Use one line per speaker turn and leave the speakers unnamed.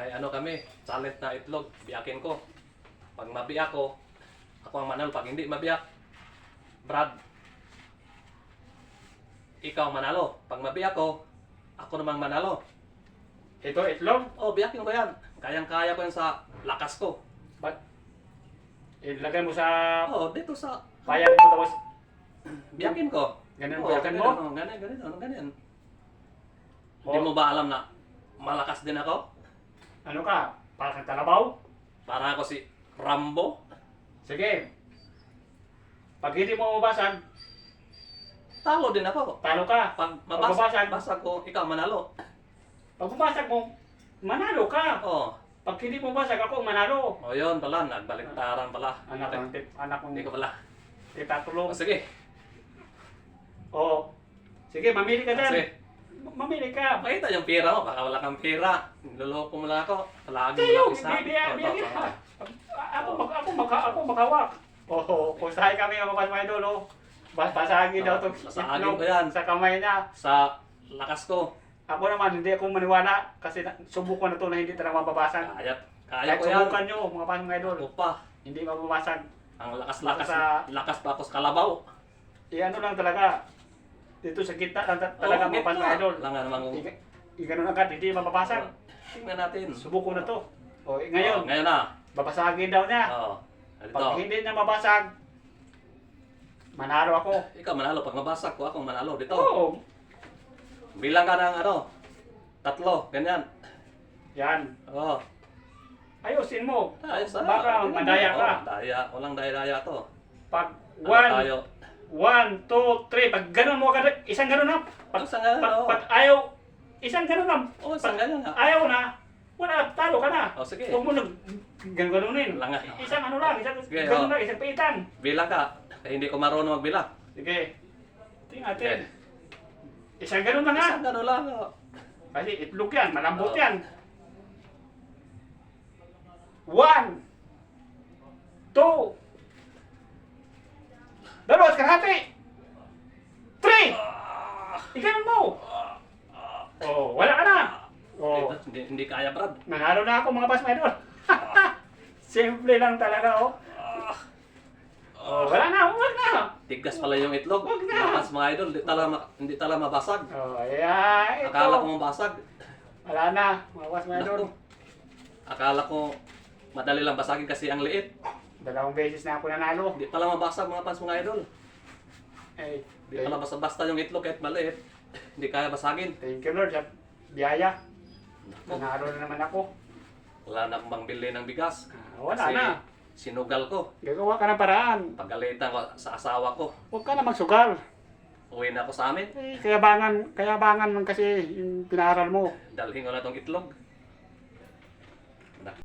May ano kami, challenge na itlog, biyakin ko. Pag mabiyak ko, ako ang manalo. Pag hindi mabiyak, Brad, ikaw ang manalo. Pag mabiyak ko, ako namang manalo.
Ito, itlog.
Oh, biyakin ko yan. Kayang-kaya ko yan sa lakas ko.
Ba't? Ilagay mo sa
Oh, dito sa
payag mo tapos
biyakin ko.
ganun
Oh,
biyakin mo?
Oh, ganyan.
Oh.
Hindi mo ba alam na malakas din ako?
Ano ka? Para kang kalabaw?
Para ako si Rambo?
Sige. Pag hindi mo mabasag,
Talo din ako.
talo ka.
Pag
Magbabasag.
basag ko, ikaw manalo.
Pag mabasag mo, manalo ka.
Oh,
Pag hindi mo basag, ako ang manalo.
oh yun pala, nagbaliktaran pala.
Anak kong
Hindi ko pala.
itatulong.
Oh, sige.
Oo. Sige, mamili ka dyan.
Kasi,
Mamili ka.
makita yung pera mo, baka wala kang pera. Niloloko mo lang ako. Palagi mo
Kayo,
lang isa.
bibigyan ka. Ako makawak. Oo, pustahin kami ang mga idol. Oh. Basagin daw itong
Basagin
itlog
ko yan.
sa kamay niya.
Sa lakas ko,
Ako naman, hindi ako maniwala kasi subukan na ito na hindi talaga mababasag.
kaya
Kahit
ko yan.
subukan nyo, mga mga idol,
Ako pa.
hindi mababasag.
Ang lakas-lakas.
Sa-
Lakas pa ako sa kalabaw.
Ano lang talaga, dito sa kita lang talaga mga mga idol.
Lang nga namang.
Ganun agad, hindi mababasag.
Tingnan natin.
Subukan na to. O,
Oh,
ngayon,
ngayon na.
babasagin daw niya.
Oh. Ito.
Pag hindi niya mabasag, manalo ako.
Ikaw manalo. Pag mabasag ko, ako manalo. Dito.
Oo,
Bilang ka ng ano. 3. Ganyan.
yan.
Oh.
Ayusin mo.
Ayos na.
Baka madaya ka.
Oh, daya. Walang daya-daya to.
Pag
Ano tayo?
1, 2, 3, pag ganun mo agad, isang ganun na. Pag,
Isang ganun, oo.
pag ayaw, isang ganun na.
Oh, isang ganyan nga.
Ayaw na, wala, talo ka na.
Oh, sige.
Huwag mo nag ganunin.
Lang nga.
Isang ano lang, isang
Sige,
ganun
oh.
lang, isang pitan.
Bilang ka. Eh, hindi ko marunong magbilang.
Sige. Tingnan natin.
Okay.
Isang ganun na nga.
Isang ganun lang. Oh.
Kasi itlog yan, malambot
Oo.
yan. 1, 2, 2 kalahati. 3. Iganon mo. Oh, wala ka na. Oh,
Hindi kaya, Brad.
nanalo na ako mga boss, my idol. Simple lang talaga, oh. Oh, wala na, wag na.
Tigas pala yung itlog.
Wag na.
Lakas mga idol. Hindi tala mabasag.
Oh, yeah, ito.
Akala ko mabasag.
Wala na, mga boss, my idol.
Naku. Akala ko madali lang basagin kasi ang liit.
2 beses na ako nanalo.
Hindi pala mabasag mga fans mga idol.
Eh,
Hindi pala basta-basta yung itlog kahit maliit. Hindi kaya basagin.
thank you Lord sa biyaya. Nanalo na naman ako.
Wala na akong pangbili ng bigas.
Wala
Kasi
na.
sinugal ko.
Gagawa ka ng paraan.
Pagalitan ko sa asawa ko.
Huwag ka na magsugal.
Uwi na ako sa amin.
Kayabangan man kasi yung pinaaral mo.
Dalhin ko na tong itlog.